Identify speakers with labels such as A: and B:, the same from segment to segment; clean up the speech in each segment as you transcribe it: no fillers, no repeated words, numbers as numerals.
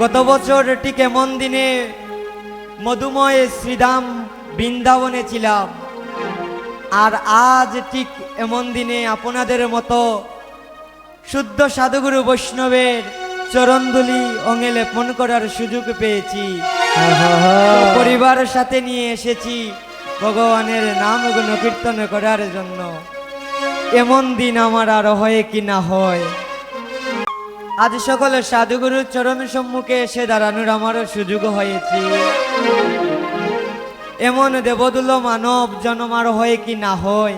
A: গত বছর ঠিক এমন দিনে মধুময় শ্রীধাম বৃন্দাবনে ছিলাম, আর আজ ঠিক এমন দিনে আপনাদের মতো শুদ্ধ সাধুগুরু বৈষ্ণবের চরণধুলি অঙ্গে লেপন করার সুযোগ পেয়েছি। পরিবারের সাথে নিয়ে এসেছি ভগবানের নাম গুণ কীর্তন করার জন্য। এমন দিন আমার আর হয় কি না হয়। আজ সকলে সাধুগুরুর চরণ সম্মুখে এসে দাঁড়ানোর আমারও সুযোগ হয়েছে। এমন দেবদুল মানব জন্ম আর হয় কি না হয়।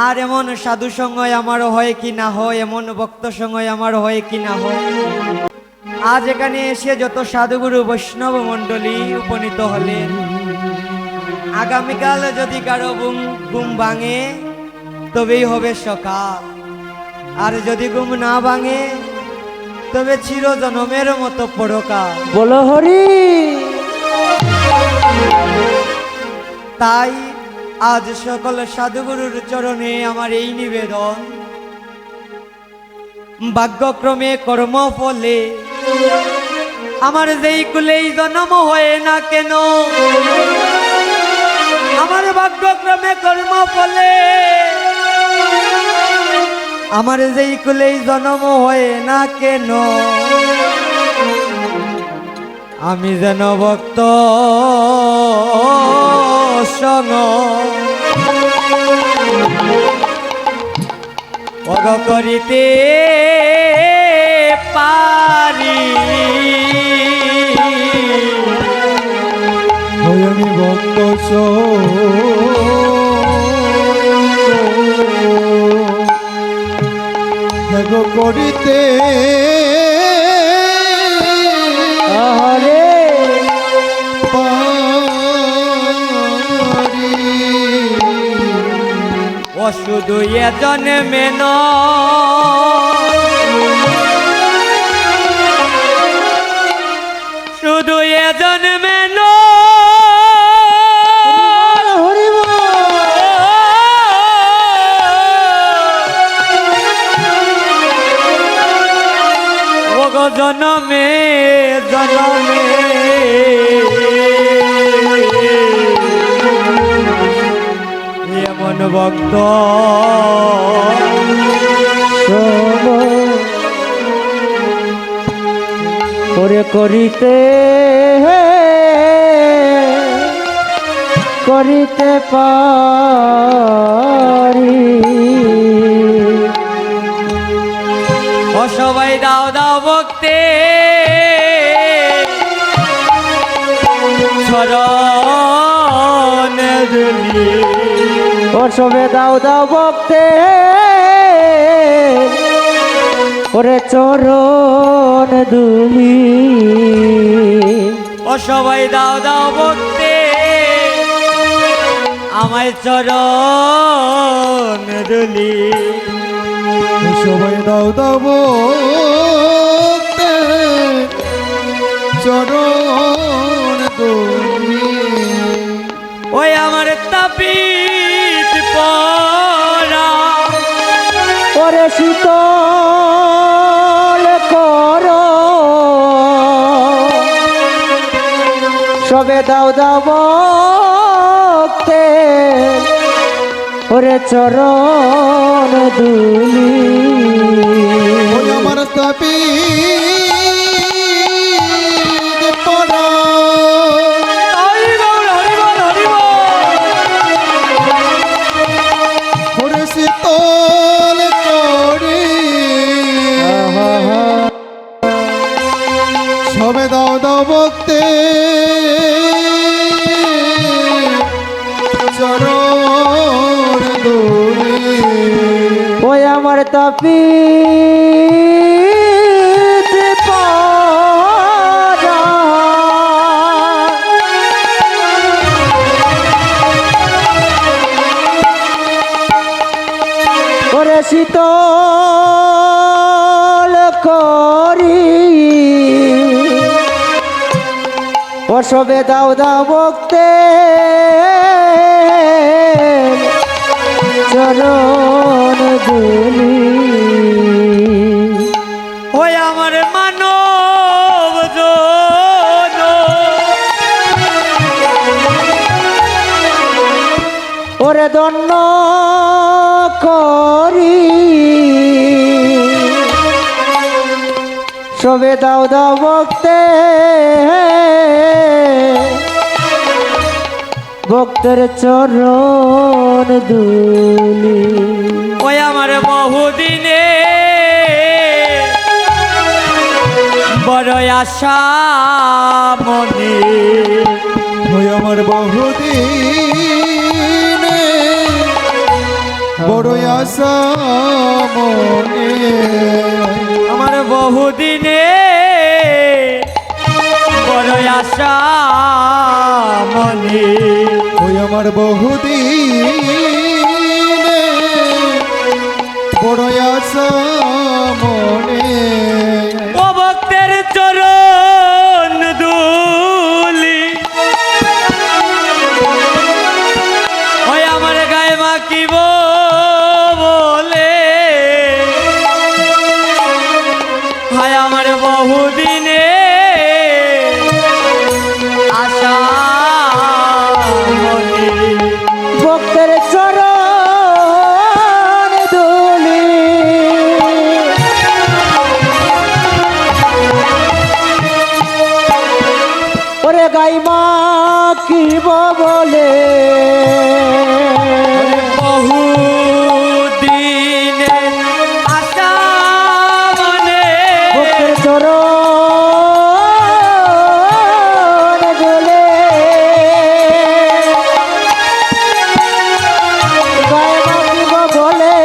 A: আর এমন সাধু সঙ্গ আমারও হয় কি না হয়, এমন ভক্ত সঙ্গ আমার হয় কি না হয়। আজ এখানে এসে যত সাধুগুরু বৈষ্ণব মণ্ডলী উপনীত হলেন, আগামীকাল যদি কারো ঘুম ভাঙে তবেই হবে সকাল, আর যদি ঘুম না ভাঙে তবে চিরজনমের মতো পরকাল।
B: বলো হরি।
A: তাই আজ সকল সাধুগুরুর চরণে আমার এই নিবেদন, ভাগ্যক্রমে কর্ম ফলে আমার যেই কুলেই জন্ম হয় না কেন, আমার ভাগ্যক্রমে কর্ম ফলে আমার যেই কুলেই জন্ম হয় না কেন, আমি যেন ভক্ত সঙ্গ অগ করিতে পারি।
B: আমি ভক্ত সঙ্গ করিতে আরে পারি।
A: ও শুধু এজন মেন শুধু এজন মেন জনমে জনমে এমন ভক্ত
B: করে করিতে করিতে পারি।
A: ও সবাই দাও দাও ভক্তে চরণে ধুলি।
B: ও সবে দাও দাও ভক্তে ওরে চরণ ধুলি।
A: ও সবাই দাও দাও ভক্তে আমায় চরণ ধুলি।
B: সবাই দাও দাও ভক্তে চরণ ধুলি।
A: ওই আমার তাপিত পরা
B: ওরে শীতল কর সবে দাও দাও ভক্তে ওরে চরণ ধুলি। আমার তাপিত পরা ওরে শীতল করে সবে দাও দাও ভক্তে চরণ ধুলি। ওই আমার তাপিত পরা ওরে শীতল করি ও সবে দাও দাও ভক্তে চরণ ধুলি।
A: ওই
B: তোরে দন্ন করি সবে দাও দাও ভক্তে ভক্তের চরণ দুলি
A: ওই আমার বহুদিনে বড় আশা মনে
C: ওই আমার বহুদিনে বড় আশা মনে
A: আমার বহুদিনে বড় আশা মনে
C: ওই আমার বহুদিনে বড় আশা মনে
A: ও ভক্তের চরণ দুলি ওই আমার গায়ে মাখিব বলে হায় আমার বহুদিনে আশা মনে
B: ভক্তের চরণ দুলি ওরে গাই মা কি বলে
A: বহুদিনে আশা মনে
B: ভক্তের চরণ দুলি গাই মা কি বলে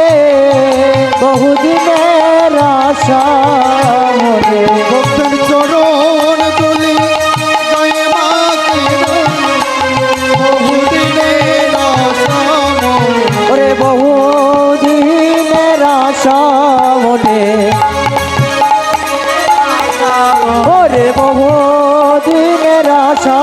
B: বহুদিনের আশা মনে
C: ভক্তের চরণ তুলি গায়ে মাখিব বহুদিনের আশা মনে
B: ওরে বহুদিনের আশা মনে ওরে বহুদিনের আশা